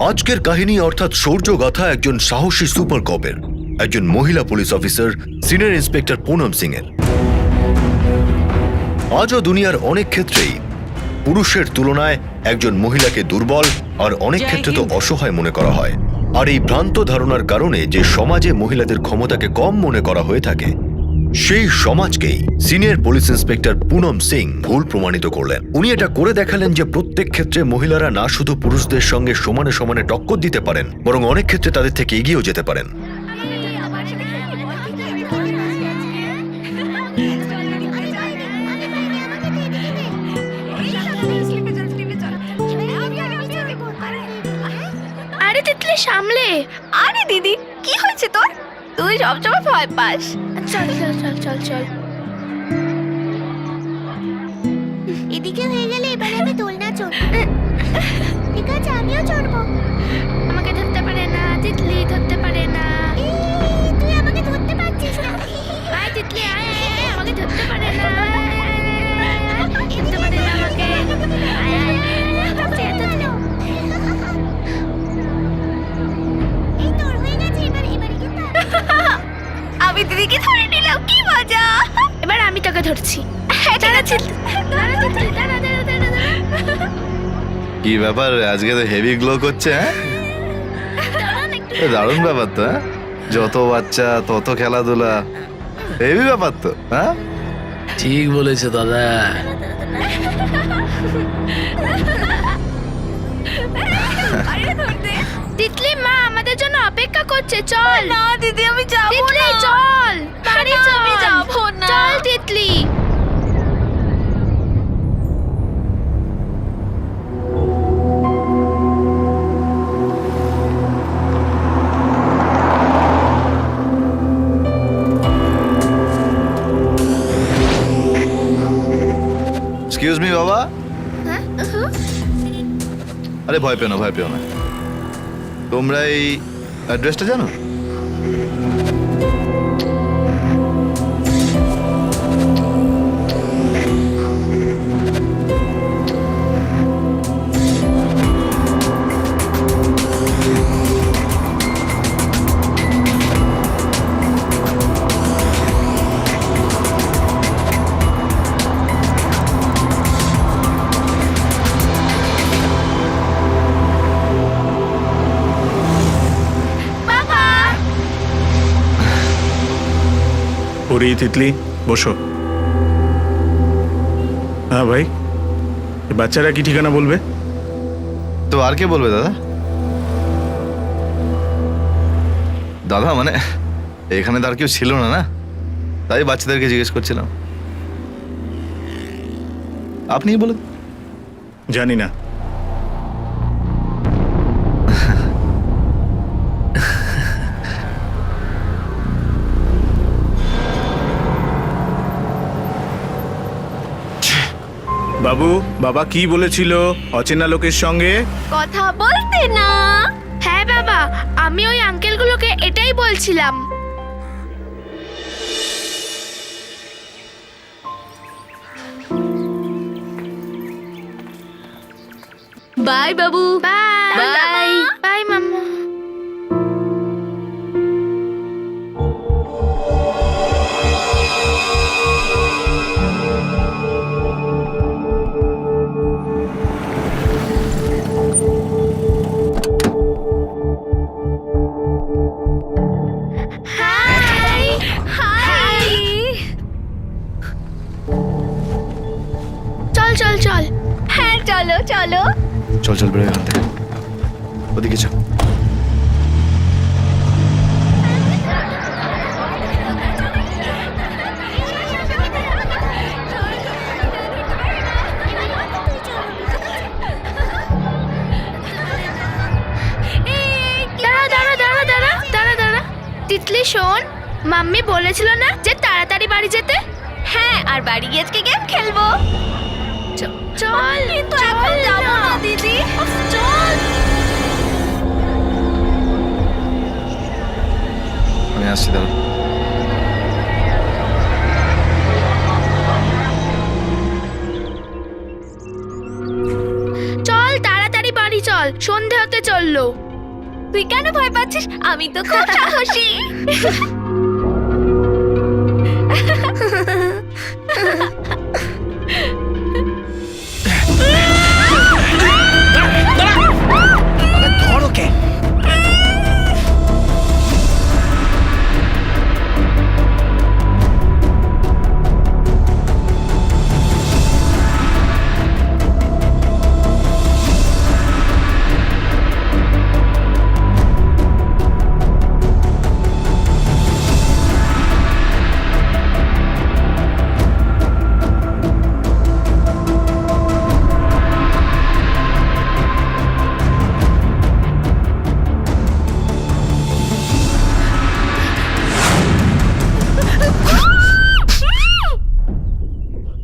আজকের কাহিনী অর্থাৎ শৌর্যগাথা একজন সাহসী সুপার কপের, একজন মহিলা police officer senior inspector Poonam Singh এর। আজও দুনিয়ার অনেক ক্ষেত্রেই পুরুষের তুলনায় একজন মহিলাকে দুর্বল আর অনেক ক্ষেত্রে তো অসহায় মনে করা হয়। আর এই ভ্রান্ত ধারণার কারণে যে সমাজে মহিলাদের ক্ষমতাকে কম মনে করা হয়ে থাকে, সেই সমাজকেই senior police inspector Poonam Singh ভুল প্রমাণিত করলেন। উনি এটা করে দেখালেন যে প্রত্যেক ক্ষেত্রে মহিলারা না শুধু পুরুষদের সঙ্গে সমানে সমানে টক্কর দিতে পারেন, বরং অনেক ক্ষেত্রে তাদের থেকে এগিয়েও যেতে পারেন। আরে তিতলি সামলে। আরে দিদি, কি হয়েছে তোর? তুই সবসময় ভয় পাস। চল চল চল চল চল। এদিকে হয়ে গেলে এবারে আমি দোলনা চড়ব। ঠিক আছে, আমিও চড়বো। আমাকে ধরতে পারে না, তিতলি ধরতে পারে না। তুই আমাকে ধরতে পারছিস না। আয় তিতলি আয়, আমাকে ধরতে পারে না। ধরতে পারে না আমাকে। আয় আয় এই তোর হয়ে গেছে, এবারে কিন্তু আমি দিদিকে ধরে নিলাম, কি মজা। এবার আমি তোকে ধরছি। দাঁড়া তিতলি, দাঁড়া তিতলি, দাঁড়া দাঁড়া দাঁড়া দাঁড়া। কি ব্যাপার, আজকে তো হেভি গ্লো করছে। দারুণ ব্যাপার তো। যত বাচ্চা তত খেলাধুলা, হেভি ব্যাপার তো। হ্যাঁ, ঠিক বলেছে দাদা। তিতলি মা আমাদের জন্য অপেক্ষা করছে, চল। না দিদি, আমি যাবো তিতলি না। চল, বাড়ি না, চল। আমি যাবো না। চল তিতলি। এক্সকিউজ মি বাবা। আরে ভয় পেও না, ভয় পেও না। তোমরা এই অ্যাড্রেসটা জানো? ওরে তিতলি, বসো। হ্যাঁ ভাই, বাচ্চারা কি ঠিকানা বলবে? তো আর কে বলবে দাদা? দাদা মানে এখানে তো আর কেউ ছিল না, তাই বাচ্চাদেরকে জিজ্ঞেস করছিলাম। আপনি বলুন। জানি না। বাবু, বাবা কি বলেছিল অচেনা লোকের সঙ্গে কথা বলতে না। হ্যাঁ বাবা, আমি ওই আঙ্কেলগুলোকে এটাই বলছিলাম। বাই বাবু। Bye bye. বাই মাম্মা। Hi hi. চল চল চল। হ্যাঁ চলো চলো। চল চল, বেরো এখান থেকে। ওদিকে চল। দাঁড়া দাঁড়া দাঁড়া দাঁড়া দাঁড়া দাঁড়া। তিতলি শোন, মাম্মি বলেছিল না যে তাড়াতাড়ি বাড়ি যেতে? হ্যাঁ, আর বাড়ি গিয়ে আজকে গেম খেলবো। চল কিন্তু চল এখন যাবো না দিদি। উফ, চল। আমি আসছি দাদা। চল তাড়াতাড়ি বাড়ি চল, সন্ধে হতে চললো। তুই কেন ভয় পাচ্ছিস? আমি তো খুব সাহসী।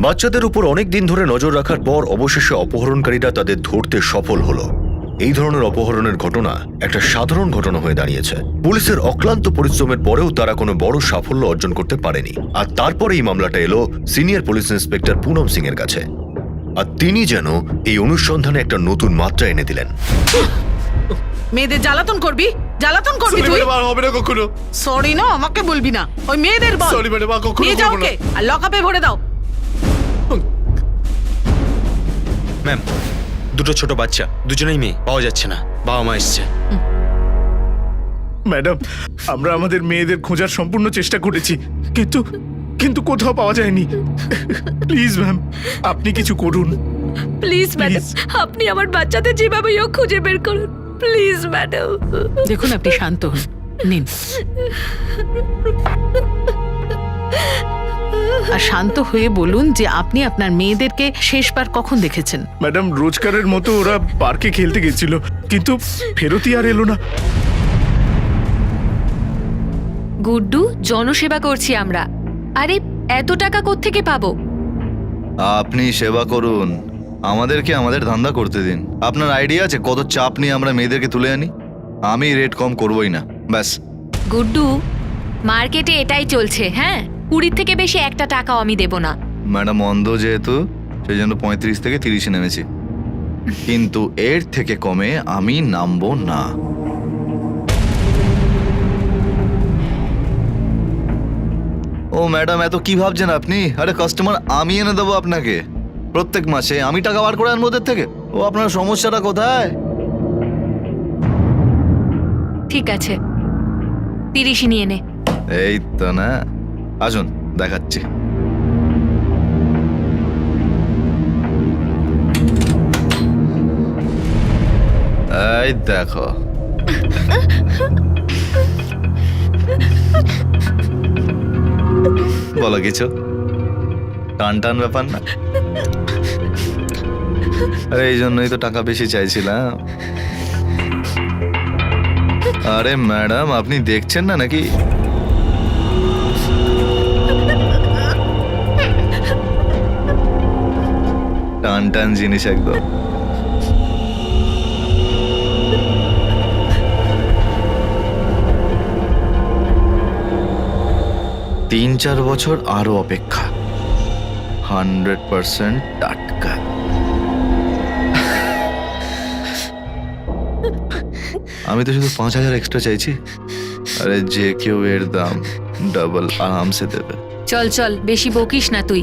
বাচ্চাদের উপর অনেক দিন ধরে নজর রাখার পর অবশেষে অপহরণকারীরা তাদের ধরতে সফল হলো। এই ধরনের অপহরণের ঘটনা একটা সাধারণ ঘটনা হয়ে দাঁড়িয়েছে। পুলিশের অক্লান্ত পরিশ্রমের পরেও তারা কোনো বড় সাফল্য অর্জন করতে পারেনি। আর তারপরে এই মামলাটা এলো senior police inspector Poonam Singh এর কাছে। আর তিনি যেন এই অনুসন্ধানে একটা নতুন মাত্রা এনে দিলেন। মেয়েদের জ্বালাতন করবি তুই? হবে না কখনো। সরি না, আমাকে বলবি না, ওই মেয়েদের বল। সরি ম্যাডাম, কখনো নিয়ে যাও ওকে আর লকআপে ভরে দাও। ম্যাম, দুটো ছোট বাচ্চা, দুজনেই মেয়ে, পাওয়া যাচ্ছে না। বাবা মা এসছে। ম্যাডাম, আমরা আমাদের মেয়েদের খোঁজার সম্পূর্ণ চেষ্টা করেছি, কিন্তু কিন্তু কোথাও পাওয়া যায়নি। প্লিজ ম্যাম, আপনি কিছু করুন। Please madam, Please. আপনি আমার বাচ্চাদের যেভাবে হোক খুঁজে বের করুন। Please madam. দেখুন আপনি শান্ত হন, নিন। আর শান্ত হয়ে বলুন যে আপনি আপনার মেয়েদেরকে শেষবার কখন দেখেছেন। ম্যাডাম, রোজকারের মতো ওরা পার্কে খেলতে গেছিল, কিন্তু ফেরতই আর এলো না। গুড্ডু, জনসেবা করছি আমরা। আরে এত টাকা কোত্থেকে পাবো? আপনি সেবা করুন, আমাদেরকে আমাদের ধান্দা করতে দিন। আপনার আইডিয়া আছে কত চাপ নিয়ে আমরা মেয়েদেরকে তুলে আনি? আমি রেট কম করবই না, ব্যাস। গুড্ডু, মার্কেটে এটাই চলছে। হ্যাঁ, 20 থেকে বেশি একটা টাকাও আমি দেব না। ম্যাডাম অন্ধ যেহেতু, সেই জন্য 35 থেকে 30 নেমেছি, কিন্তু এর থেকে কমে আমি নামবো না। ও ম্যাডাম, এত কি ভাবছেন আপনি? আরে কাস্টমার আমি এনে দেবো আপনাকে প্রত্যেক মাসে, আমি টাকা বার করে আনবো ওদের থেকে। ও আপনার সমস্যাটা কোথায়? ঠিক আছে, 30 নিয়ে নে। এই তো না, আসুন দেখাচ্ছি। এই দেখো, বলো কিছু। টান টান ব্যাপার না? আরে এই জন্যই তো টাকা বেশি চাইছিলাম। আরে ম্যাডাম, আপনি দেখছেন না নাকি? টান টান জিনিস একদম। তিন চার বছর আরো অপেক্ষা, 100% টাটকা। আমি তো শুধু 5,000 এক্সট্রা চাইছি। আরে যে কেউ এর দাম ডাবল আরামসে দেবে। চল চল, বেশি বকিস না তুই।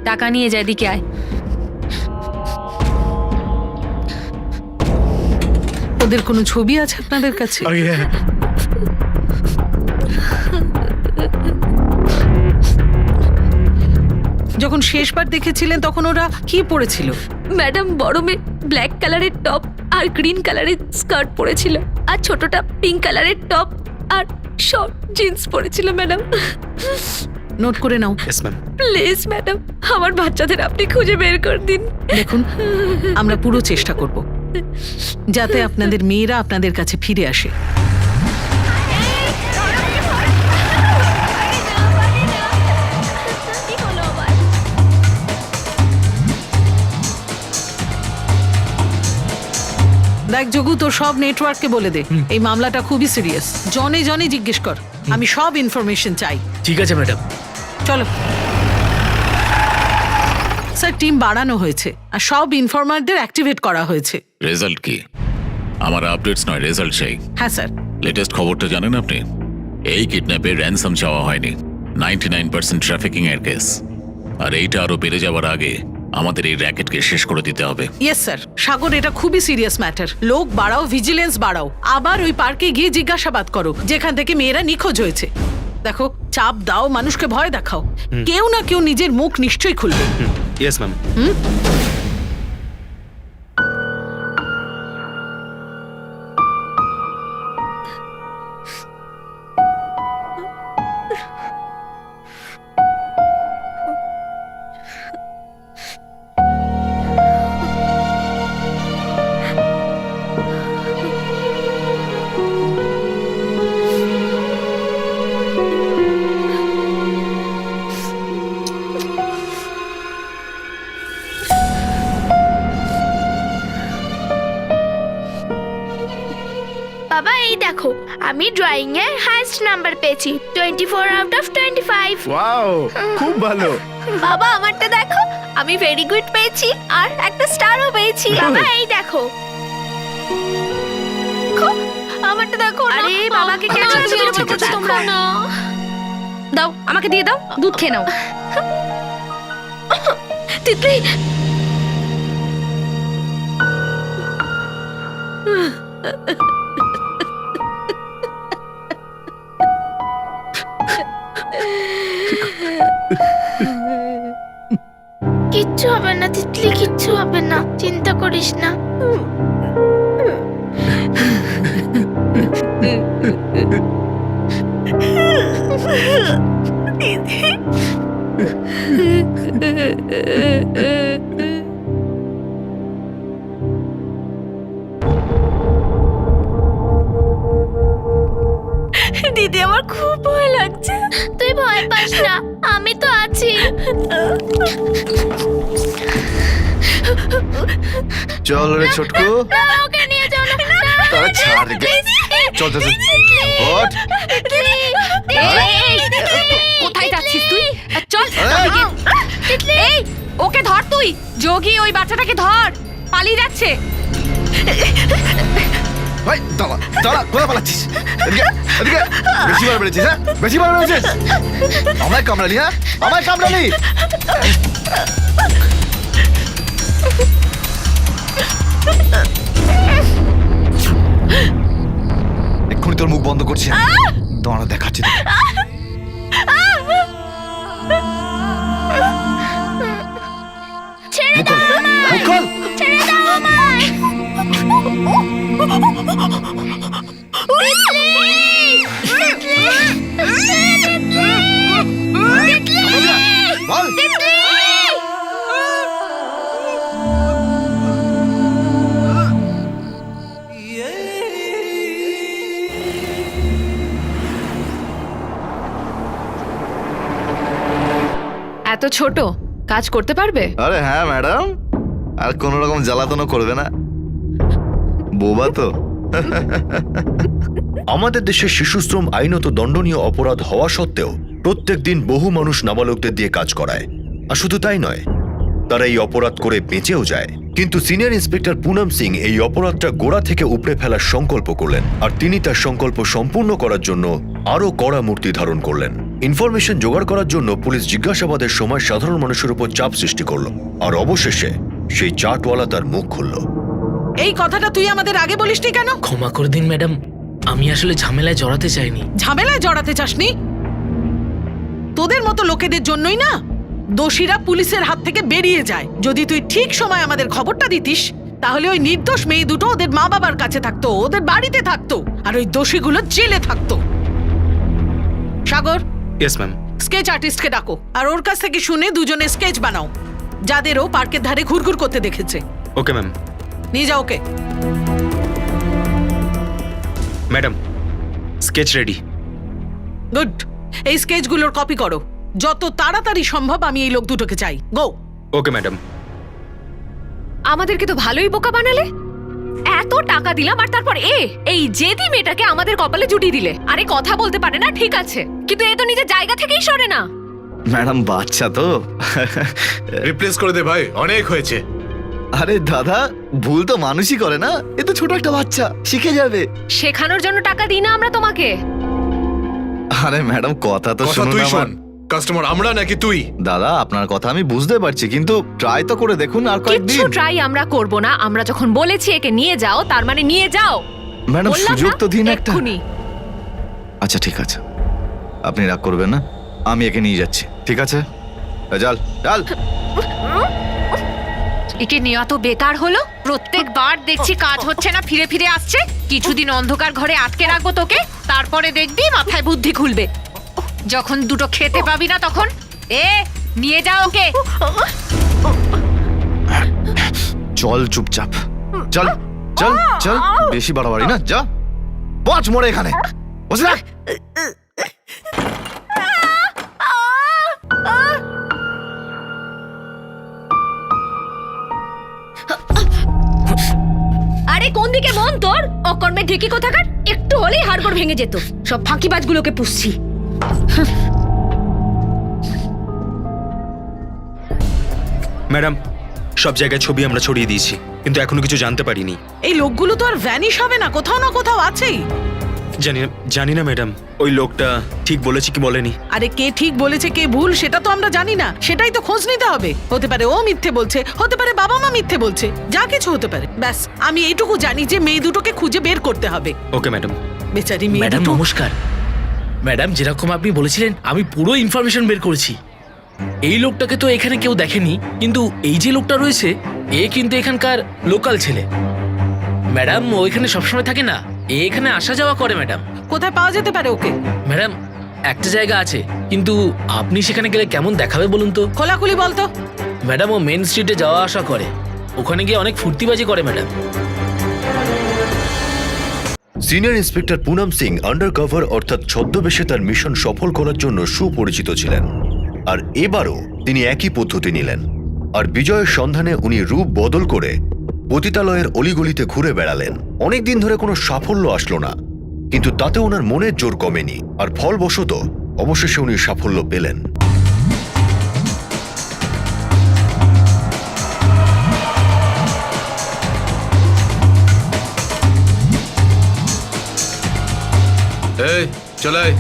টাকা নিয়ে যা, এদিকে আয়। ওদের কোনো ছবি আছে আপনাদের কাছে? Oh, yeah. যখন শেষবার দেখেছিলেন তখন ওরা কি পরেছিল? ম্যাডাম, বড় মেয়ে ব্ল্যাক কালারের টপ আর গ্রিন কালারের স্কার্ট পরেছিল, আর ছোটটা পিঙ্ক কালারের টপ আর শর্ট জিন্স পরেছিল ম্যাডাম। নোট করে নাও। Yes ma'am. প্লিজ ম্যাডাম, আমার বাচ্চাদের আপনি খুঁজে বের করে দিন। দেখুন, আমরা পুরো চেষ্টা করব যাতে আপনাদের মেয়েরা আপনাদের কাছে ফিরে আসে। দেখ যোগু, তোর সব নেটওয়ার্ককে বলে দে এই মামলাটা খুবই সিরিয়াস। জনে জনে জিজ্ঞেস কর, আমি সব ইনফরমেশন চাই। ঠিক আছে ম্যাডাম। চলো স্যার, টিম বাড়ানো হয়েছে আর সব ইনফরমারদের অ্যাক্টিভেট করা হয়েছে। রেজাল্ট কি? আমার আপডেটস নয়, রেজাল্ট চাই। হ্যাঁ স্যার। লেটেস্ট খবরটা জানেন আপনি? এই কিডন্যাপে র্যানসাম চাওয়া হয়নি, 99% ট্রাফিকিং এর কেস। আর এইটা আরো বেড়ে যাওয়ার আগে আমাদের এই র্যাকেটকে শেষ করে দিতে হবে। Yes sir. সাগর, এটা খুবই সিরিয়াস ম্যাটার। লোক বাড়াও, ভিজিলেন্স বাড়াও, আবার ওই পার্কে গিয়ে জিজ্ঞাসাবাদ করো যেখান থেকে মেয়েরা নিখোঁজ হয়েছে। দেখো, চাপ দাও, মানুষকে ভয় দেখাও, কেউ না কেউ নিজের মুখ নিশ্চয়ই খুলবে। Yes ma'am. বাবা এই দেখো, আমি ড্রয়িং এ হাইয়েস্ট নাম্বার পেয়েছি, 24 আউট অফ 25। ওয়াও, খুব ভালো। বাবা আমারটা দেখো, আমি ভেরি গুড পেয়েছি আর একটা স্টারও পেয়েছি। বাবা এই দেখো। আমারটা দেখো না। আরে বাবাকে কেন আমার ছোট ছোট দেখো তোমরা? না। দাও, আমাকে দিয়ে দাও, দুধ খেয়ে নাও। তিতলি, কিচ্ছু হবে না তিতলি, কিচ্ছু হবে না, চিন্তা করিস না। দিদি আমার খুব ভয় লাগছে। তুই ভয় পাস না, আমি তো আছি। চল রে ছোটকু, না, ওকে নিয়ে যাও না। তারা ছাড় গে। চল চল চল। ওঠ। কোথায় যাচ্ছিস তুই? চল। তিতলি, এই, ওকে ধর তুই। যোগী, ওই বাচ্চাটাকে ধর, পালিয়ে যাচ্ছে। ভাই দাঁড়া দাঁড়া, কোথায় পালাচ্ছিস? এদিকে এদিকে। বেশি বার বেড়েছিস, হ্যাঁ? বেশি বার বেড়েছিস। আমায় কামড়ালি, হ্যাঁ? আমায় কামড়ালি। এক্ষুনি তোর মুখ বন্ধ করছি। দাঁড়া, দেখাচ্ছি তোকে। ছেড়ে মুখ দাও খোল, আমায়, মুখ খোল। ছেড়ে দাও আমায়। তিতলি! তিতলি! বল। এত ছোট কাজ করতে পারবে? আরে হ্যাঁ ম্যাডাম, আর কোনো রকম জ্বালাতনও করবে না, বোবা তো। আমাদের দেশে শিশুশ্রম আইনত দণ্ডনীয় অপরাধ হওয়া সত্ত্বেও প্রত্যেকদিন বহু মানুষ নাবালকদের দিয়ে কাজ করায়। আর শুধু তাই নয়, তারা এই অপরাধ করে বেঁচেও যায়। কিন্তু সিনিয়র ইন্সপেক্টর পুনম সিং এই অপরাধটা গোড়া থেকে উপড়ে ফেলার সংকল্প করলেন, আর তিনি তার সংকল্প সম্পূর্ণ করার জন্য আরও কড়া মূর্তি ধারণ করলেন। ইনফরমেশন জোগাড় করার জন্য পুলিশ জিজ্ঞাসাবাদের সময় সাধারণ মানুষের উপর চাপ সৃষ্টি করল, আর অবশেষে সেই চাটওয়ালা তার মুখ খুলল। এই কথাটা তুই আমাদের আগে বলিসনি কেন? ক্ষমা করে দিন ম্যাডাম, আমি আসলে ঝামেলায় জড়াতে চাইনি। ঝামেলায় জড়াতে চাসনি? তোদের মতো লোকেদের জন্যই না দোষীরা পুলিশের হাত থেকে বেরিয়ে যায়। যদি তুই ঠিক সময় আমাদের খবরটা দিতিস, তাহলে ওই নির্দোষ মেয়ে দুটো ওদের মা বাবার কাছে থাকতো, ওদের বাড়িতে থাকতো, আর ওই দোষীগুলো জেলে থাকতো। সাগর, ইয়েস ম্যাম। স্কেচ আর্টিস্টকে ডাকো, আর ওর কাছ থেকে শুনে দুজনে স্কেচ বানাও, যাদের ও পার্কের ধারে ঘুরঘুর করতে দেখেছে। Okay ma'am. নিয়ে যাও ওকে। Madam, sketch ready. গুড। এই স্কেচগুলোর কপি করো, যত তাড়াতাড়ি সম্ভব। আমি এই লোক দুটোকে চাই। গো। Okay madam. আমাদেরকে তো ভালোই বোকা বানালে। এত টাকা দিলাম আর তারপর এই জেদি মেয়েটাকে আমাদের কপালে জুটিয়ে দিলে। আরে কথা বলতে পারে না, ঠিক আছে, কিন্তু এ তো নিজের জায়গা থেকেই সরে না। ম্যাডাম বাচ্চা তো। রিপ্লেস করে দে ভাই, অনেক হয়েছে। আরে দাদা, ভুল তো মানুষই করে না, এ তো ছোট একটা বাচ্চা, শিখে যাবে। শেখানোর জন্য টাকা দিই না আমরা তোমাকে। আরে ম্যাডাম, কথা তো কথা শুনুন তুই আমার। শোন, কাস্টমার আমরা নাকি তুই? দাদা, আপনার কথা আমি বুঝতে পারছি, কিন্তু ট্রাই তো করে দেখুন আর কিচ্ছু কয়েকদিন। ট্রাই আমরা করব না। আমরা যখন বলেছি একে নিয়ে যাও, তার মানে নিয়ে যাও। ম্যাডাম, বললাম সুযোগ না, তো দিন একটা। এক্ষুনি। আচ্ছা ঠিক আছে, আপনি রাগ করবেন না, আমি একে নিয়ে যাচ্ছি, ঠিক আছে? চল চল। একে নেওয়া তো বেকার হলো। প্রত্যেকবার দেখছি কাজ হচ্ছে না, ফিরে ফিরে আসছে। কিছুদিন অন্ধকার ঘরে আটকে রাখবো তোকে, তারপরে দেখবি মাথায় বুদ্ধি খুলবে। যখন দুটো খেতে পাবি না তখন নিয়ে যাও ওকে। চল চুপচাপ, চল চল চল, বেশি বাড়াবাড়ি না, যা বচ মরে এখানে, বসে থাক। আরে কোন দিকে মন তোর? অকর্মে ঢেকি কোথাকার, একটু হলেই হাড়গোড় ভেঙে যেত। সব ফাঁকিবাজগুলোকে পুষছি। ম্যাডাম, সব জায়গায় ছবি আমরা ছড়িয়ে দিয়েছি, কিন্তু এখনো কিছু জানতে পারিনি। এই লোকগুলো তো আর ভ্যানিশ হবে না, কোথাও না কোথাও আছেই। জানি না ম্যাডাম, ওই লোকটা ঠিক বলেছে কি বলেনি। আরে কে ঠিক বলেছে কে ভুল সেটা তো আমরা জানি না, সেটাই তো খোঁজ নিতে হবে। হতে পারে ও মিথ্যে বলছে, হতে পারে বাবা মা মিথ্যে বলছে, যা কিছু হতে পারে। ব্যাস আমি এইটুকু জানি যে মেয়ে দুটোকে খুঁজে বের করতে হবে। Okay madam. বেচারি মেয়ে ম্যাডাম দুটো। নমস্কার। ম্যাডাম, যেরকম আপনি বলেছিলেন আমি পুরো ইনফরমেশন বের করেছি। এই লোকটাকে তো এখানে কেউ দেখেনি, কিন্তু এই যে লোকটা রয়েছে এ কিন্তু এখানকার লোকাল ছেলে। ম্যাডাম, ও এখানে সবসময় থাকে না, এ এখানে আসা যাওয়া করে। ম্যাডাম, কোথায় পাওয়া যেতে পারে ওকে? ম্যাডাম একটা জায়গা আছে, কিন্তু আপনি সেখানে গেলে কেমন দেখাবে বলুন তো? খোলাখুলি বলতো। ম্যাডাম, ও মেন স্ট্রিটে যাওয়া আসা করে, ওখানে গিয়ে অনেক ফুর্তিবাজি করে madam. Senior inspector Poonam Singh undercover অর্থাৎ ছদ্মবেশে তার মিশন সফল করার জন্য সুপরিচিত ছিলেন, আর এবারও তিনি একই পদ্ধতি নিলেন। আর বিজয়ের সন্ধানে উনি রূপ বদল করে পতিতালয়ের অলিগলিতে ঘুরে বেড়ালেন। অনেকদিন ধরে কোনো সাফল্য আসলো না, কিন্তু তাতে ওনার মনের জোর কমেনি, আর ফলবশত অবশেষে উনি সাফল্য পেলেন। এই চলাই।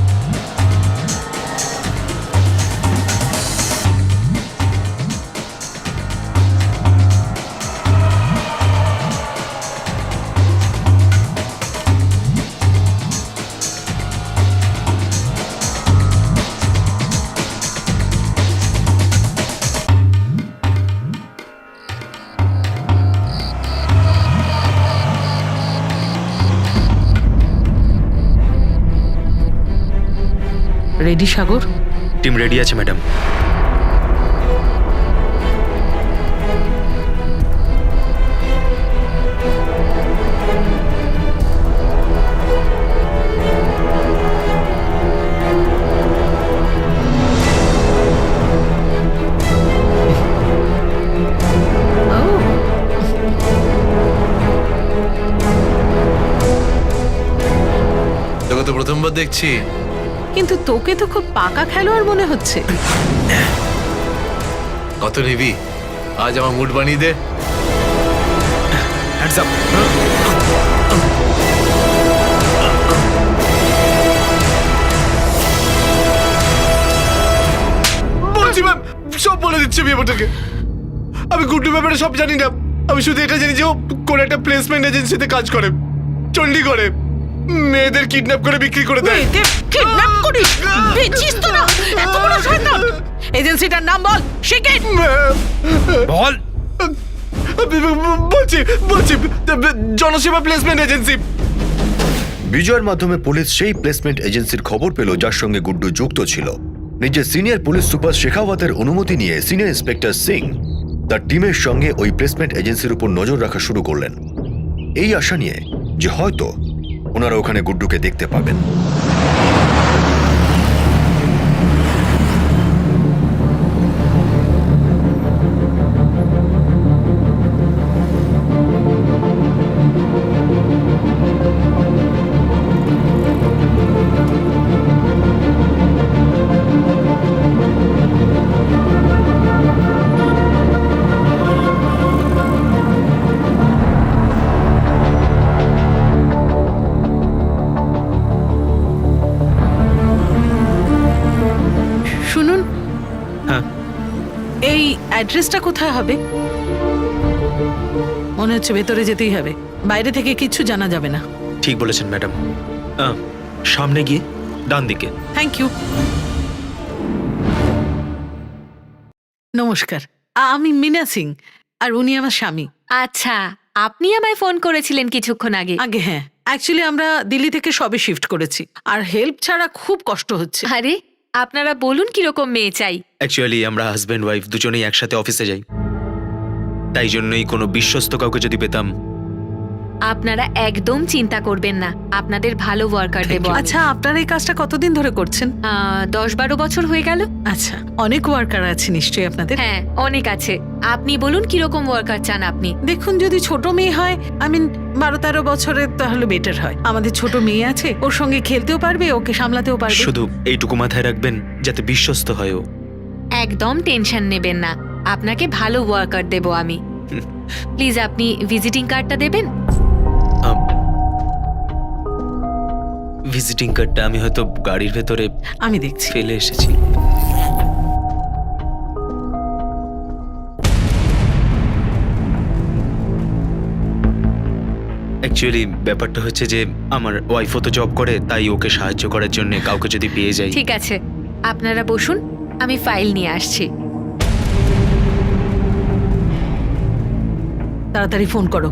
রেডি সাগর? টিম রেডি আছে ম্যাডাম। তোকে তো প্রথমবার দেখছি। কিন্তু তোকে তো খুব পাকা খেলোয়াড় মনে হচ্ছে। কত নিবি? আজ আমার মুড বানিয়ে দে। Hands up. বলছি ম্যাম, সব বলে দিচ্ছে ব্যাপারটাকে। আমি গুড্ডু ব্যাপারে সব জানি না, আমি শুধু এটা জানি যে ও কোন একটা প্লেসমেন্ট এজেন্সিতে কাজ করে, চণ্ডীগড়ে। মেয়েদের কিডন্যাপ করে বিক্রি করে দেয়। মেয়েদের কিডন্যাপ করিস? বেচিস তো না? এত বড় শয়তান! এজেন্সিটার নাম বল, শিখিন। বল। বলছি জনসেবা প্লেসমেন্ট এজেন্সি। বিজয়ের মাধ্যমে পুলিশ সেই প্লেসমেন্ট এজেন্সির খবর পেল যার সঙ্গে গুড্ডু যুক্ত ছিল। নিজের সিনিয়র পুলিশ সুপার শেখাওয়াতের অনুমতি নিয়ে সিনিয়র ইন্সপেক্টর সিং তার টিমের সঙ্গে ওই প্লেসমেন্ট এজেন্সির উপর নজর রাখা শুরু করলেন, এই আশা নিয়ে যে হয়তো ওনারা ওখানে গুড্ডুকে দেখতে পাবেন। অ্যাড্রেসটা কোথায় হবে? মনে হচ্ছে ভেতরে যেতেই হবে, বাইরে থেকে কিচ্ছু জানা যাবে না। ঠিক বলেছেন ম্যাডাম। সামনে গিয়ে ডান দিকে। Thank you. নমস্কার, আমি মিনা সিং, আর উনি আমার স্বামী। আচ্ছা, আপনি আমায় ফোন করেছিলেন কিছুক্ষণ আগে। আগে হ্যাঁ, অ্যাকচুয়ালি আমরা দিল্লি থেকে সবে শিফট করেছি, আর হেল্প ছাড়া খুব কষ্ট হচ্ছে। আরে আপনারা বলুন কিরকম মেয়ে চাই। অ্যাকচুয়ালি আমরা হাজব্যান্ড ওয়াইফ দুজনেই একসাথে অফিসে যাই, তাই জন্যই কোনো বিশ্বস্ত কাউকে যদি পেতাম। আপনারা একদম চিন্তা করবেন না, আপনাদের ভালো ওয়ার্কার দেবো। আচ্ছা, আপনারা এই কাজটা কতদিন ধরে করছেন? 10-12 বছর হয়ে গেল। আচ্ছা, অনেক ওয়ার্কার আছে নিশ্চয়ই আপনাদের? হ্যাঁ, অনেক আছে। আপনি বলুন কিরকম ওয়ার্কার চান আপনি। দেখুন, যদি ছোট মেয়ে হয়, 12-13 বছরের, তাহলে বেটার হয়। আমাদের ছোট মেয়ে আছে, ওর সঙ্গে খেলতেও পারবে, ওকে সামলাতেও পারবে। শুধু এইটুকু মাথায় রাখবেন যাতে বিশ্বস্ত হয় ও। একদম টেনশন নেবেন না, আপনাকে ভালো ওয়ার্কার দেবো আমি। প্লিজ আপনি ভিজিটিং কার্ডটা দেবেন। ভিজিটিং কার্ডটা আমি হয়তো গাড়ির ভেতরে আমি দেখছি। ফেলে এসেছি। অ্যাকচুয়ালি ব্যাপারটা হচ্ছে যে আমার ওয়াইফও তো জব করে, তাই ওকে সাহায্য করার জন্য কাউকে যদি পেয়ে যাই। ঠিক আছে, আপনারা বসুন, আমি ফাইল নিয়ে আসছি। তাড়াতাড়ি ফোন করো।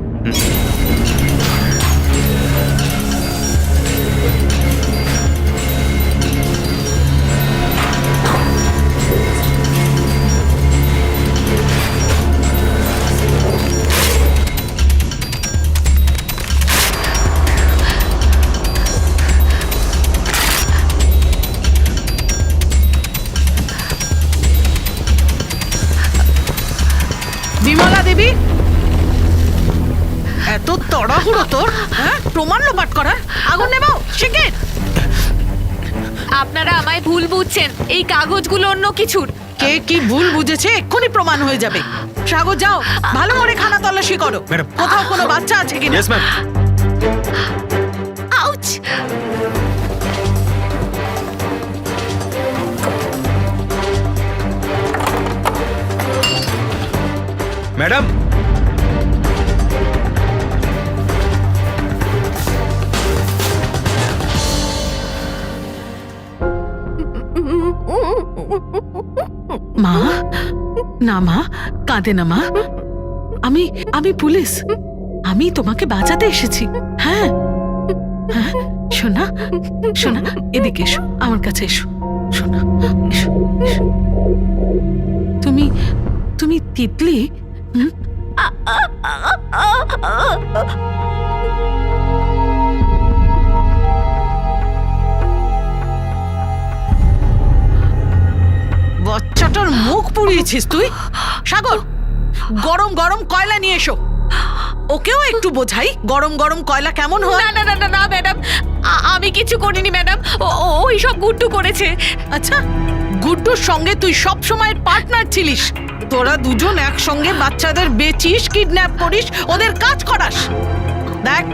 বিমলা দেবী, এত তাড়াহুড়ো তোর? হ্যাঁ, প্রমাণ লোপাট করার? আগুন নেবাও, শিগগির। আপনারা আমায় ভুল বুঝছেন, এই কাগজগুলো অন্য কিছুর। কে কি ভুল বুঝেছে এক্ষুনি প্রমাণ হয়ে যাবে। সাগর, যাও ভালো করে খানা তল্লাশি করো, ম্যাডাম। কোথাও কোনো বাচ্চা আছে কিনা। Yes ma'am. আউচ! ম্যাডাম, মা, না মা, কাঁদে না মা। আমি পুলিশ, আমি তোমাকে বাঁচাতে এসেছি। হ্যাঁ হ্যাঁ, শোনা শোনা, এদিকে এসো, আমার কাছে এসো। শোনা, এসো এসো। তুমি তিতলি? বাচ্চাটার মুখ পুড়িয়েছিস তুই। সাগর, গরম গরম কয়লা নিয়ে এসো, ওকেও একটু বোঝাই গরম গরম কয়লা কেমন হয়। না না না না না ম্যাডাম, আমি কিছু করিনি ম্যাডাম, ওই সব গুড্ডু করেছে। আচ্ছা, গুড্ডুর সঙ্গে তুই সব সময় পার্টনার ছিলিস? তোরা দুজন একসঙ্গে বাচ্চাদের বেচিস, কিডন্যাপ করিস, ওদের কাজ করাস। দেখ,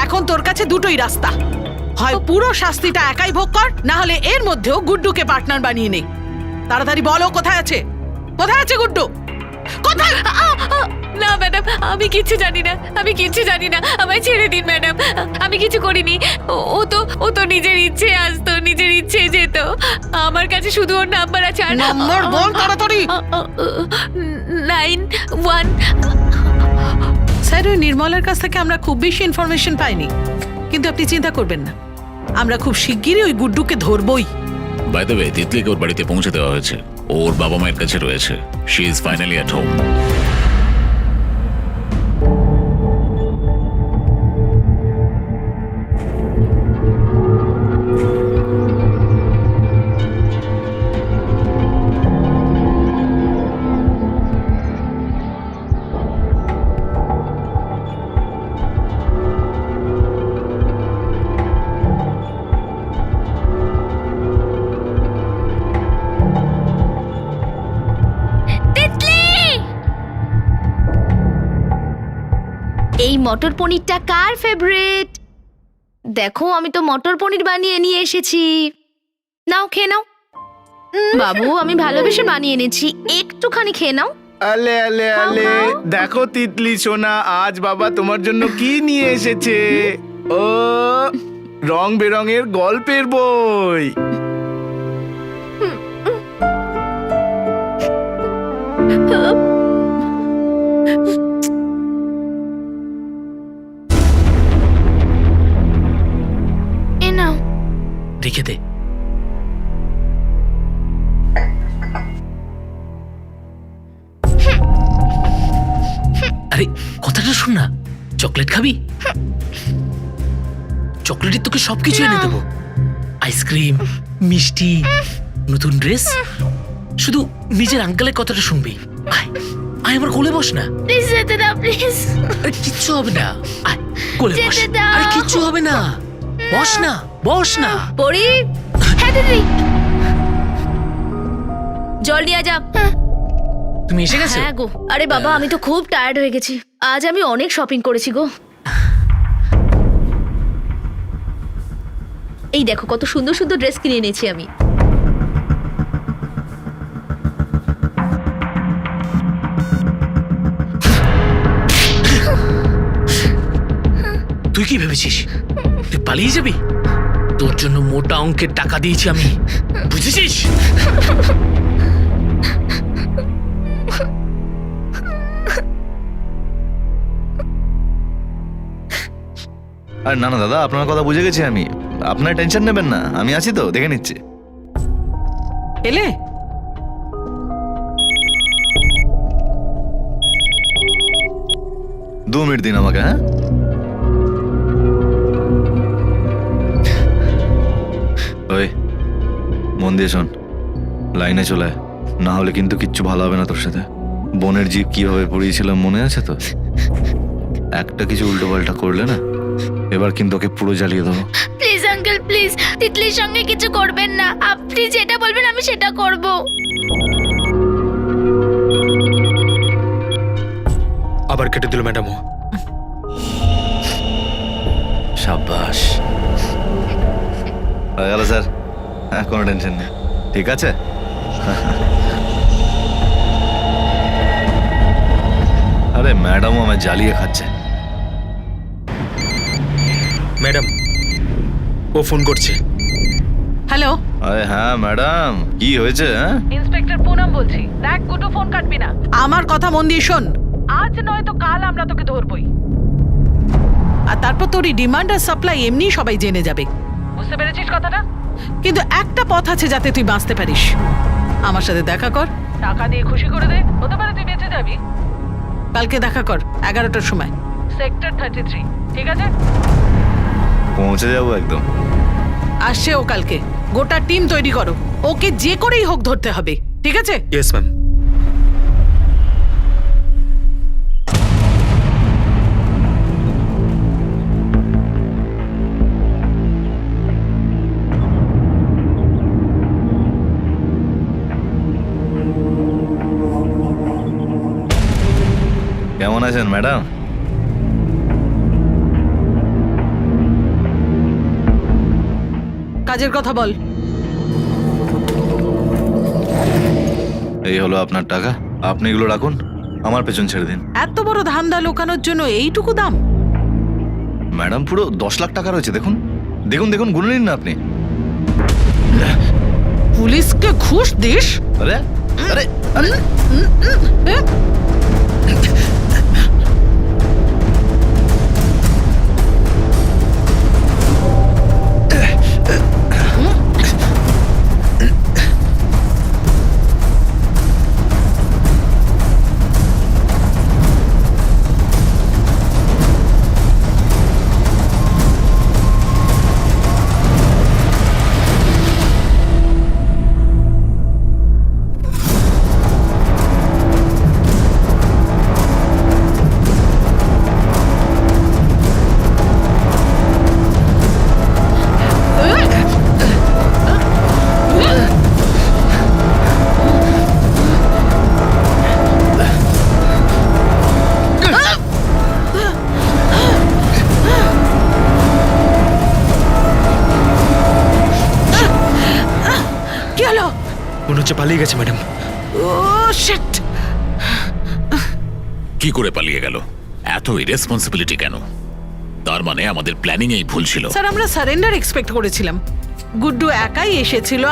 এখন তোর কাছে দুটোই রাস্তা, হয় পুরো শাস্তিটা একাই ভোগ কর, না হলে এর মধ্যেও গুড্ডুকে পার্টনার বানিয়ে নে। তাড়াতাড়ি বলো, কোথায় আছে? কোথায় আছে গুড্ডু? কোথায়? না ম্যাডাম, আমি কিচ্ছু জানি না, আমি কিচ্ছু জানি না, আমায় ছেড়ে দিন ম্যাডাম, আমি কিছু করিনি। ও তো নিজের ইচ্ছে আসতো, নিজের ইচ্ছে যেত, আমার কাছে শুধু ওর নাম্বার আছে। আর নম্বর বল তাড়াতাড়ি। 91। স্যার, ওই নির্মলের কাছ থেকে আমরা খুব বেশি ইনফরমেশন পাইনি, কিন্তু আপনি চিন্তা করবেন না, আমরা খুব শিগগিরই ওই গুড্ডুকে ধরবই। বাই দ্য ওয়ে, তিতলিকে ওর বাড়িতে পৌঁছে দেওয়া হয়েছে, ওর বাবা মায়ের কাছে রয়েছে। She is finally at home. এই মটর পনিরটা কার ফেভারিট? দেখো, আমি তো মটর পনির বানিয়ে নিয়ে এসেছি। নাও, খেয়ে নাও। বাবু আমি ভালোবেসে বানিয়ে এনেছি, একটুখানি খেয়ে নাও। আলে আলে আলে, দেখো তিতলি সোনা, আজ বাবা তোমার জন্য কি নিয়ে এসেছে। ও রং বেরঙের গল্পের বই। এ নাও। রেখে দে। আরে কথাটা শোন না, চকলেট খাবি? চকলেটের তোকে সবকিছু এনে দেবো, আইসক্রিম, মিষ্টি, নতুন ড্রেস। শুধু নিজের আঙ্কেলের কথাটা শুনবি। আয় আয় আমার কোলে বস না। প্লিজ যেতে দাও প্লিজ। আরে কিচ্ছু হবে না, আয় কোলে বস। যেতে দাও। আরে কিচ্ছু হবে না, বস না বস না। পরি, হ্যাঁ দিদি, জল নিয়ে যা। তুমি এসে গেছো? হ্যাঁ গো, আরে বাবা আমি তো খুব টায়ার্ড হয়ে গেছি, আজ আমি অনেক শপিং করেছি গো। এই দেখো কত সুন্দর সুন্দর ড্রেস কিনে এনেছি আমি। তুই কি ভেবেছিস তুই পালিয়ে যাবি? তোর জন্য মোটা অঙ্কের টাকা দিয়েছি আমি, বুঝেছিস? আরে না না দাদা, আপনার কথা বুঝে গেছি আমি। আপনার টেনশন নেবেন না, আমি আছি তো, দেখে নিচ্ছি। এলে? 2 মিনিট দিন আমাকে। হ্যাঁ ওই মন দিয়ে শোন, লাইনে চলে আয়, না হলে কিন্তু কিচ্ছু ভালো হবে না তোর সাথে। বোনের জিভ কিভাবে পড়িয়েছিলাম মনে আছে তো? একটা কিছু উল্টো পাল্টা করলে না, এবার কিন্তু ওকে পুরো জ্বালিয়ে দেবো। প্লিজ আঙ্কেল প্লিজ, তিতলির সঙ্গে কিছু করবেন না, আপনি যেটা বলবেন আমি সেটা করব। আবার কেটে দিল ম্যাডামও। সাব্বাস, হয়ে গেল স্যার। হ্যাঁ কোনো টেনশন নেই, ঠিক আছে। আরে ম্যাডামও আমায় জ্বালিয়ে খাচ্ছে। ম্যাডাম ও ফোন করছে। হ্যালো, আরে হ্যাঁ ম্যাডাম, কি হয়েছে? হ্যাঁ ইন্সপেক্টর পুনম বলছি। দেখ গুটো ফোন কাটবি না, আমার কথা মন দিয়ে শোন। আজ নয় তো কাল আমরা তোকে ধরবই, আর তারপর তোরই ডিমান্ড আর সাপ্লাই এমনি সবাই জেনে যাবে। বুঝতে পেরেছিস কথাটা? কিন্তু একটা পথ আছে যাতে তুই বাঁচতে পারিস। আমার সাথে দেখা কর, টাকা দিয়ে খুশি করে দে, হতে পারে তুই বেঁচে যাবি। কালকে দেখা কর 11টার সময়, সেক্টর 33, ঠিক আছে? পৌঁছে যাবো একদম। আসছে ও কালকে, গোটা টিম তৈরি করো, ওকে যে করেই হোক ধরতে হবে, ঠিক আছে? Yes ma'am. কেমন আছেন ম্যাডাম? কাজের কথা বল। এই হলো আপনার টাকা, আপনি এগুলো রাখুন, আমার পেছন ছেড়ে দিন। এত বড় ধান্দা লোকানোর জন্য এইটুকু দাম? ম্যাডাম পুরো 10 লাখ টাকা রয়েছে, দেখুন দেখুন দেখুন, গুনে নিন না আপনি। পুলিশকে ঘুষ দিস? আরে আরে আরে এ? হচ্ছে পালিয়ে গেছে ম্যাডাম। ও শিট! কি করে পালিয়ে গেল? এত ইরেসপন্সিবিলিটি কেন? তার মানে আমাদের প্ল্যানিং এই ভুল ছিল। স্যার আমরা সারেন্ডার এক্সপেক্ট করেছিলাম। গুড্ডু একাই এসেছিল,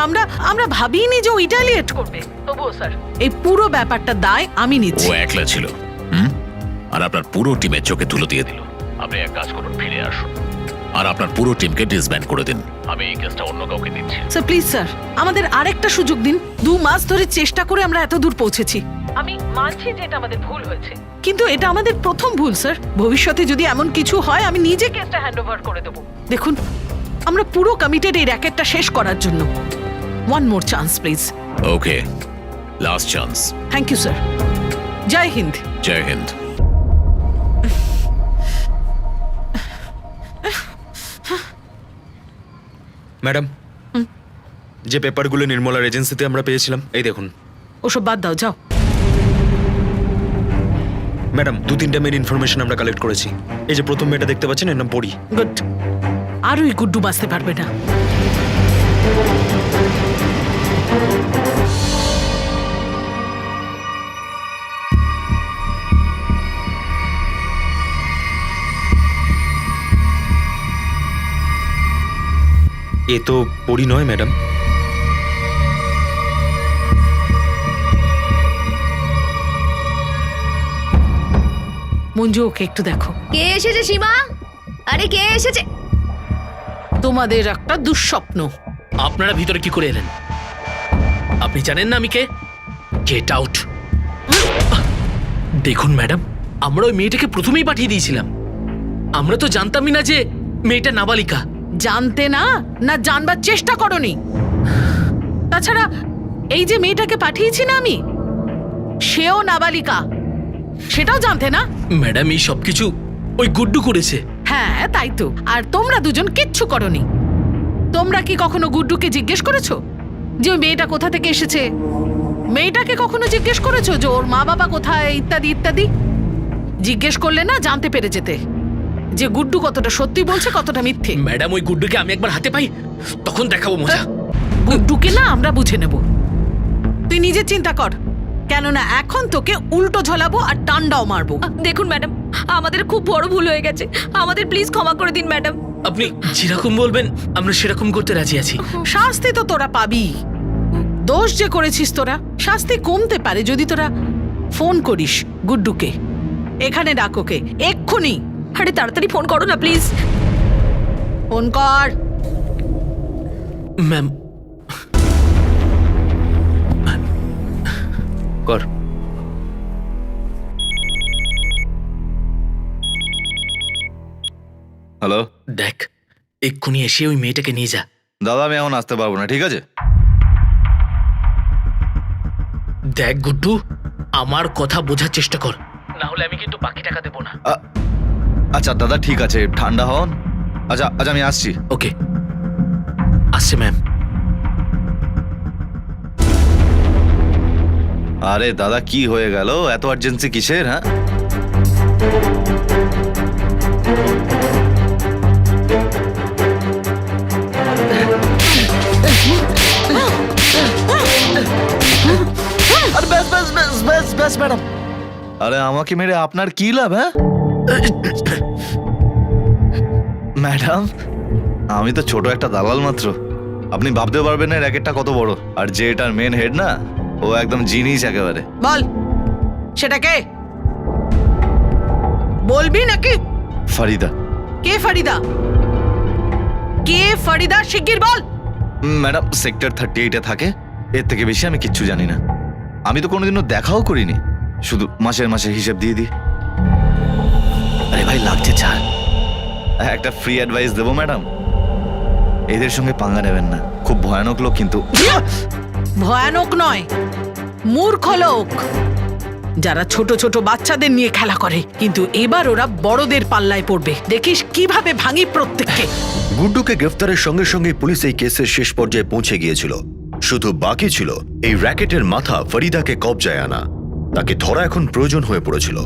আমরা ভাবিনি যে ও ইটালিয়েট করবে। তবুও স্যার এই পুরো ব্যাপারটা দায় আমি ও নিচ্ছি। একলা ছিল, আর আপনার পুরো টিমের চোখে তুলে দিয়ে দিল। আপনি এক কাজ করুন, ফিরে আসুন আর আপনার পুরো টিমকে ডিসব্যান্ড করে দিন। আমি এই কেসটা অন্য কাউকে দিচ্ছি। স্যার প্লিজ স্যার, আমাদের আরেকটা সুযোগ দিন। 2 মাস ধরে চেষ্টা করে আমরা এত দূর পৌঁছেছি। আমি মানছি যে এটা আমাদের ভুল হয়েছে, কিন্তু এটা আমাদের প্রথম ভুল স্যার। ভবিষ্যতে যদি এমন কিছু হয় আমি নিজে কেসটা হ্যান্ডওভার করে দেব। দেখুন আমরা পুরো কমিটেড এই র‍্যাকেটটা শেষ করার জন্য। One more chance please. Okay, last chance. Thank you sir. Jai Hind. Jai Hind. Madam, যে পেপারগুলো নির্মলার এজেন্সিতে আমরা পেয়েছিলাম, এই দেখুন। ওসব বাদ দাও, যাও। ম্যাডাম, 2-3টা মেয়ের ইনফরমেশন আমরা কালেক্ট করেছি। এই যে প্রথম মেয়েটা দেখতে পাচ্ছেন, এর নাম পরি। গুড। আর ওই গুড্ডু বাঁচতে পারবে না। এ তো পরি নয় ম্যাডাম। মঞ্জু, ওকে একটু দেখো। কে এসেছে সীমা? আরে কে এসেছে? তোমাদের একটা দুঃস্বপ্ন। আপনারা ভিতরে কি করে এলেন? আপনি জানেন না আমি কে? Get out. দেখুন ম্যাডাম, আমরা ওই মেয়েটাকে প্রথমেই পাঠিয়ে দিয়েছিলাম। আমরা তো জানতামই না যে মেয়েটা নাবালিকা। জানতে না না জানবার চেষ্টা করনি। তাছাড়া এই যে মেয়েটাকে পাঠিয়েছি না আমি, সেও নাবালিকা, সেটাও জানতে না। ম্যাডাম, এই সবকিছু ওই গুড্ডু করেছে। হ্যাঁ তাই তো। আর তোমরা দুজন কিচ্ছু করনি। তোমরা কি কখনো গুড্ডুকে জিজ্ঞেস করেছো যে ওই মেয়েটা কোথা থেকে এসেছে? মেয়েটাকে কখনো জিজ্ঞেস করেছো যে ওর মা বাবা কোথায়, ইত্যাদি ইত্যাদি? জিজ্ঞেস করলে না জানতে পেরে যেতে যে গুড্ডু কতটা সত্যি বলছে, কতটা মিথ্যে। ম্যাডাম, ওই গুড্ডুকে আমি একবার হাতে পাই, তখন দেখাবো মজা। গুড্ডুকে না আমরা বুঝে নেব। তুই নিজে চিন্তা কর, কেননা এখন তোকে উল্টো ঝোলাবো আর ডান্ডাও মারবো। দেখুন ম্যাডাম, আমাদের খুব বড় ভুল হয়ে গেছে, আমাদের প্লিজ ক্ষমা করে দিন ম্যাডাম। আপনি যেরকম বলবেন আমরা সেরকম করতে রাজি আছি। শাস্তি তো তোরা পাবি। দোষ যে করেছিস তোরা, শাস্তি কমতে পারে যদি তোরা ফোন করিস গুড্ডুকে। এখানে ডাকোকে এক্ষুনি। আরে তাড়াতাড়ি ফোন করো না প্লিজ। ফোন কর। ম্যাম, কর। হ্যালো দেখ, এক্ষুনি এসে ওই মেয়েটাকে নিয়ে যা। দাদা, আমি এখন আসতে পারবো না, ঠিক আছে? দেখ গুড্ডু, আমার কথা বোঝার চেষ্টা কর, না হলে আমি কিন্তু বাকি টাকা দেবো না। আচ্ছা দাদা, ঠিক আছে, ঠান্ডা হন। আচ্ছা আচ্ছা, আমি আসছি। ওকে, আসছে ম্যাম। আরে দাদা, কি হয়ে গেল? এত আর্জেন্সি কিসের? হ্যাঁ, আরে ব্যাস ব্যাস ব্যাস ব্যাস ব্যাস ম্যাডাম। আরে আমাকে মেরে আপনার কি লাভ? হ্যাঁ ম্যাডাম, আমি তো ছোট একটা দালাল মাত্র। আপনি ভাবতে পারবেন না র্যাকেটটা কত বড়। আর যে এটার মেন হেড না, ও একদম জিনিস একেবারে। বল, সেটা কে? বলবি নাকি? ফারিদা। কে ফারিদা? কে ফারিদা? শিগগির বল। ম্যাডাম, সেক্টর 38-এ থাকে। এর থেকে বেশি আমি কিচ্ছু জানি না। আমি তো কোনোদিনও দেখাও করিনি, শুধু মাসের মাসে হিসেব দিয়ে দিই। আরে ভাই, লাগছে ছাড়। একটা ফ্রি অ্যাডভাইস দেবো ম্যাডাম, এদের সঙ্গে পাঙ্গা নেবেন না। খুব ভয়ানক লোক কিন্তু। ভয়ানক নয়, মূর্খ লোক, যারা ছোট ছোট বাচ্চাদের নিয়ে খেলা করে। কিন্তু এবার ওরা বড়দের পাল্লায় পড়বে। দেখিস কিভাবে ভাঙি প্রত্যেককে। গুড্ডুকে গ্রেফতারের সঙ্গে সঙ্গে পুলিশ এই কেসের শেষ পর্যায়ে পৌঁছে গিয়েছিল। শুধু বাকি ছিল এই র্যাকেটের মাথা ফরিদাকে কবজায় আনা। তাকে ধরা এখন প্রয়োজন হয়ে পড়েছিল।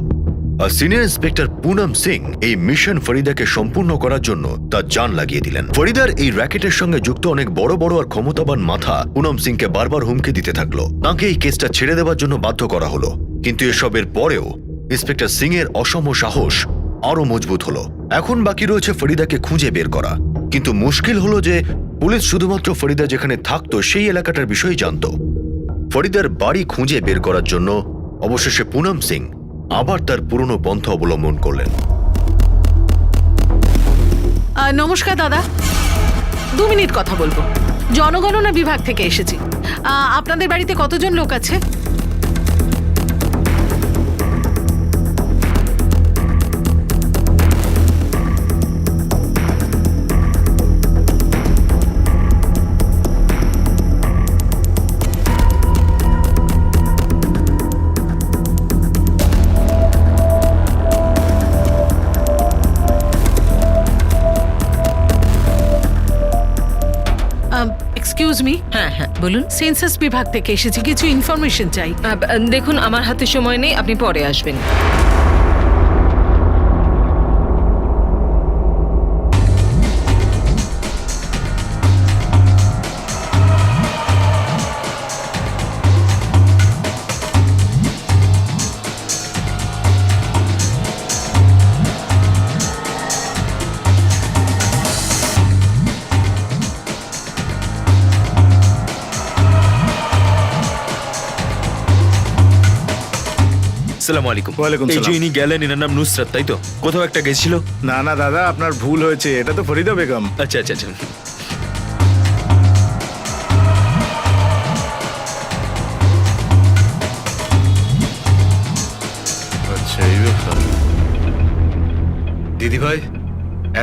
আর সিনিয়র ইন্সপেক্টর পুনম সিং এই মিশন ফরিদাকে সম্পূর্ণ করার জন্য তার জান লাগিয়ে দিলেন। ফরিদার এই র্যাকেটের সঙ্গে যুক্ত অনেক বড় বড় আর ক্ষমতাবান মাথা পুনম সিংকে বারবার হুমকি দিতে থাকলো। তাকে এই কেসটা ছেড়ে দেওয়ার জন্য বাধ্য করা হলো, কিন্তু এসবের পরেও ইন্সপেক্টর সিং এর অসম সাহস আরো মজবুত হলো। এখন বাকি রয়েছে ফরিদাকে খুঁজে বের করা, কিন্তু মুশকিল হলো যে পুলিশ শুধুমাত্র ফরিদা যেখানে থাকতো সেই এলাকাটার বিষয়ে জানতো। ফরিদার বাড়ি খুঁজে বের করার জন্য অবশেষে পুনম সিং আবার তার পুরনো পন্থা অবলম্বন করলেন। নমস্কার দাদা, 2 মিনিট কথা বলবো। জনগণনা বিভাগ থেকে এসেছি। আপনাদের বাড়িতে কতজন লোক আছে? Excuse me. হ্যাঁ হ্যাঁ বলুন। সেন্সাস বিভাগ থেকে এসেছি, কিছু ইনফরমেশন চাই। দেখুন আমার হাতে সময় নেই, আপনি পরে আসবেন। আসসালামু আলাইকুম। ওয়ালাইকুম এই যে সালাম। ইনি গেলেন, এনার নাম নুসরাত, তাই তো? কোথাও একটা গেছিল। না না দাদা, আপনার ভুল হয়েছে, এটা তো ফরিদা বেগম। আচ্ছা আচ্ছা আচ্ছা। আচ্ছা এই ব্যাপার। দিদিভাই,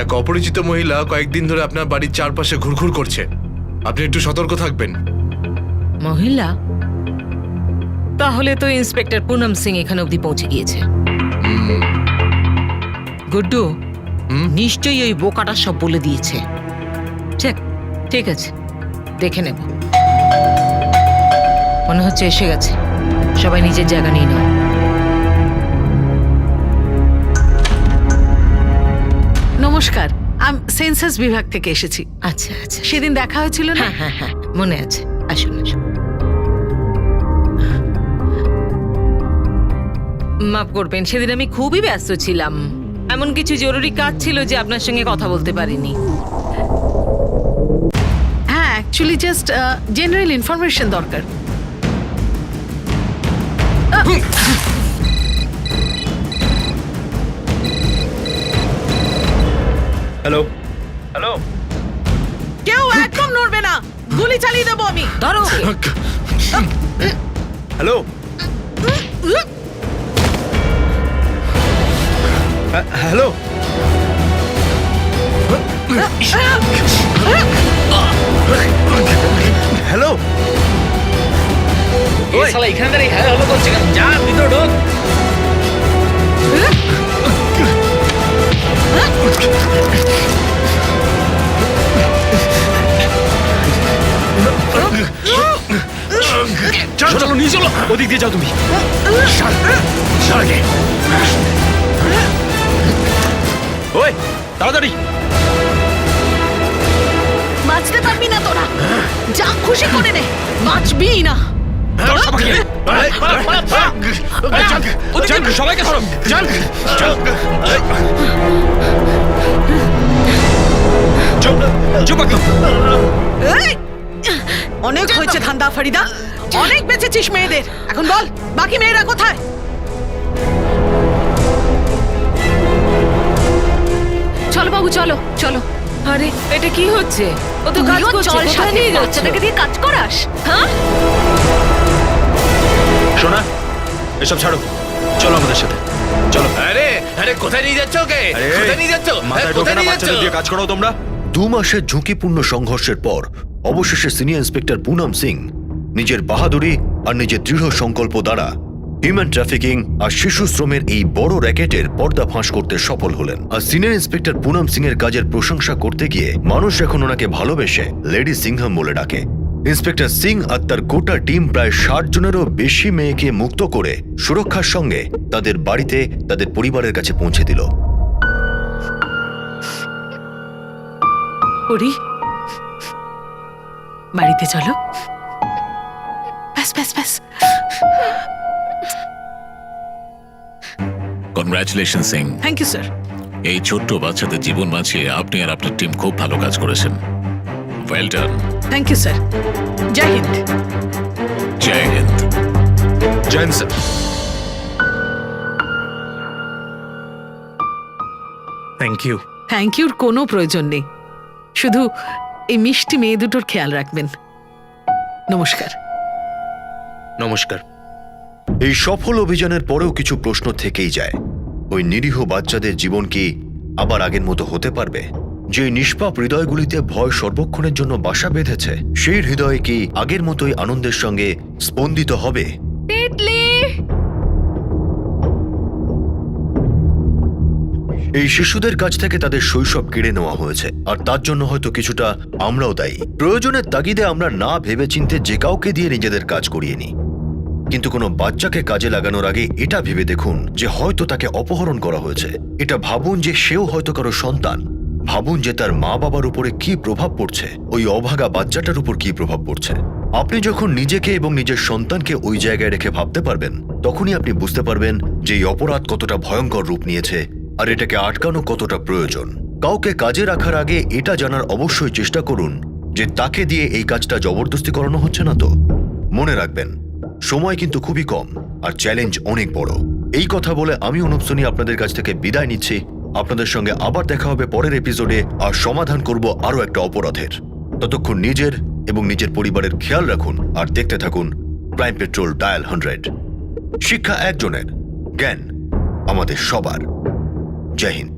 এক অপরিচিত মহিলা কয়েকদিন ধরে আপনার বাড়ির চারপাশে ঘুরঘুর করছে, আপনি একটু সতর্ক থাকবেন। মহিলা? তাহলে তো ইন্সপেক্টর পুনম সিং এখানে অবধি পৌঁছে গিয়েছে। গুড্ডু, নিশ্চয়ই ওই বোকাটা সব বলে দিয়েছে। ঠিক আছে, দেখে নেব। মনে হচ্ছে এসে গেছে, সবাই নিজের জায়গা নিয়ে নাও। নমস্কার, আমি সেন্সাস বিভাগ থেকে এসেছি। আচ্ছা আচ্ছা, সেদিন দেখা হয়েছিল না? হ্যাঁ হ্যাঁ হ্যাঁ মনে আছে। আসুন আসুন। মাফ করবেন, সেদিন আমি খুবই ব্যস্ত ছিলাম। এমন কিছু জরুরি কাজ ছিল যে আপনার সঙ্গে কথা বলতে পারিনি। হ্যাঁ, অ্যাকচুয়ালি জাস্ট জেনারেল ইনফরমেশন দরকার। হ্যালো। কেউ একদম নড়বে না, গুলি চালিয়ে দেবো আমি। ধরো। হ্যালো। হ্যালো। হ্যালো। এই শালা এখানে দাঁড়িয়ে হ্যালো হ্যালো করছে কেন? যা ভিতর ঢোক। চলো নিয়ে চলো, ওদিক দিয়ে যাও তুমি। ওই তাড়াতাড়ি। বাঁচতে পারবি না তোরা, যা খুশি করে নে, বাঁচবি না। সবাইকে ধরো। এই, অনেক হয়েছে ধান্দা ফরিদা, অনেক বেঁচেছিস মেয়েদের। এখন বল, বাকি মেয়েরা কোথায়? চলো বাবু, চলো চলো। আরে এটা কি হচ্ছে? ও তো কাজ করছে, কোথায় নিয়ে যাচ্ছে? বাচ্চাটাকে দিয়ে কাজ করাস? হ্যাঁ, শোনা, এসব ছাড়ো, চলো আমাদের সাথে চলো। আরে আরে কোথায় নিয়ে যাচ্ছ ওকে? কোথায় নিয়ে যাচ্ছ? মাথায় ঢোকে না, বাচ্চাদের দিয়ে কাজ করো তোমরা। 2 মাসের ঝুঁকিপূর্ণ সংঘর্ষের পর অবশেষে সিনিয়র ইন্সপেক্টর পুনম সিং নিজের বাহাদুরি আর নিজের দৃঢ় সংকল্প দ্বারা হিউম্যান ট্রাফিকিং আর শিশু শ্রমের এই বড় র্যাকেটের পর্দা ফাঁস করতে সফল হলেন। আর সিনিয়র ইন্সপেক্টর পুনম সিং এর কাজের প্রশংসা করতে গিয়ে মানুষ এখন ওনাকে ভালোবেসে লেডি সিংহাম বলে ডাকে। ইন্সপেক্টর সিং আর তার গোটা টিম প্রায় 60 জনেরও বেশি মেয়েকে মুক্ত করে সুরক্ষার সঙ্গে তাদের বাড়িতে তাদের পরিবারের কাছে পৌঁছে দিল। পরি, বাড়িতে চলো। ব্যাস ব্যাস ব্যাস। Congratulation Singh. Thank you sir. এই ছোট্ট বাচ্চাদের জীবন বাঁচিয়ে আপনি আর আপনার টিম খুব ভালো কাজ করেছেন। Well done. Thank you sir. Jai Hind. Jai Hind. Join sir. Thank you. Thank ইউর কোনো প্রয়োজন নেই, শুধু এই মিষ্টি মেয়ে দুটোর খেয়াল রাখবেন। নমস্কার। নমস্কার। এই সফল অভিযানের পরেও কিছু প্রশ্ন থেকেই যায়। ওই নিরীহ বাচ্চাদের জীবন কি আবার আগের মতো হতে পারবে? যে নিষ্পাপ হৃদয়গুলিতে ভয় সর্বক্ষণের জন্য বাসা বেঁধেছে, সেই হৃদয় কি আগের মতোই আনন্দের সঙ্গে স্পন্দিত হবে? তিতলি, এই শিশুদের কাছ থেকে তাদের শৈশব কেড়ে নেওয়া হয়েছে, আর তার জন্য হয়তো কিছুটা আমরাও দায়ী। প্রয়োজনের তাগিদে আমরা না ভেবেচিন্তে যে কাউকে দিয়ে নিজেদের কাজ করিয়ে নিই, কিন্তু কোনো বাচ্চাকে কাজে লাগানোর আগে এটা ভেবে দেখুন যে হয়তো তাকে অপহরণ করা হয়েছে। এটা ভাবুন যে সেও হয়তো কারো সন্তান। ভাবুন যে তার মা বাবার উপরে কি প্রভাব পড়ছে, ওই অভাগা বাচ্চাটার উপর কি প্রভাব পড়ছে। আপনি যখন নিজেকে এবং নিজের সন্তানকে ওই জায়গায় রেখে ভাবতে পারবেন, তখনই আপনি বুঝতে পারবেন যে এই অপরাধ কতটা ভয়ঙ্কর রূপ নিয়েছে আর এটাকে আটকানো কতটা প্রয়োজন। কাউকে কাজে রাখার আগে এটা জানার অবশ্যই চেষ্টা করুন যে তাকে দিয়ে এই কাজটা জবরদস্তি করানো হচ্ছে না তো। মনে রাখবেন, সময় কিন্তু খুবই কম আর চ্যালেঞ্জ অনেক বড়। এই কথা বলে আমি অনুপ সোনি আপনাদের কাছ থেকে বিদায় নিচ্ছি। আপনাদের সঙ্গে আবার দেখা হবে পরের এপিসোডে, আর সমাধান করব আরো একটা অপরাধের। ততক্ষণ নিজের এবং নিজের পরিবারের খেয়াল রাখুন আর দেখতে থাকুন ক্রাইম পেট্রোল ডায়াল 100। শিক্ষা একজনের, জ্ঞান আমাদের সবার। জয় হিন্দ।